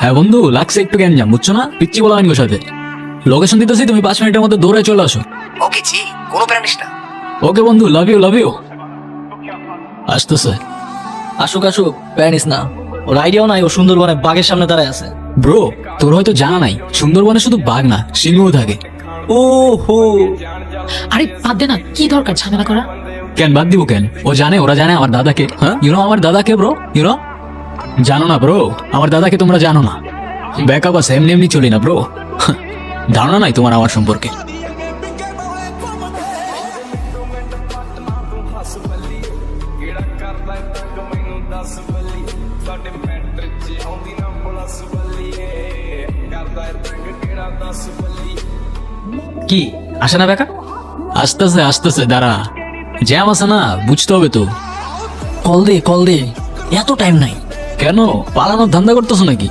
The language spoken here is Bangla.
হ্যাঁ বন্ধু, লাগছে একটু গ্যাঞ্জাম, বুঝছো না? পিচ্ছি বলা হয়নি ওর সাথে। লোকেশন দিতেছি, তুমি 5 মিনিটের মধ্যে দৌড়ে চলে আসো। ওকে জি, কোনো প্যারা নিস না। ওকে বন্ধু, লাভ ইউ লাভ ইউ। আসতেছে। আসুক আসুক, প্যানিস না। ওর আইডিয়াও নাই ও সুন্দরবনে বাঘের সামনে দাঁড়ায় আছে। ব্রো, তোর হয়তো জানা নাই, সুন্দরবনে শুধু বাঘ না, সিংহও থাকে। ও হো, আরে বাদ দে না, কি দরকার ঝামেলা করা? কেন বাদ দিব কেন? ওরা জানে আমার দাদাকে। হ্যাঁ, ইউনো আমার দাদাকে ব্রো, ইউনো। জানো না ব্রো, আমার দাদাকে তোমরা জানো না। ব্যাকআপ আছে, এমনি এমনি চলি না ব্রো। ধারণা নাই তোমার আমার সম্পর্কে। কি আসে না বেকা? আস্তেছে আস্তেছে, দাঁড়া। জ্যাম আছে না, বুঝতে হবে তো। কল দে, এত টাইম নাই। কেন পালানোর ধান্দা করতেছো নাকি?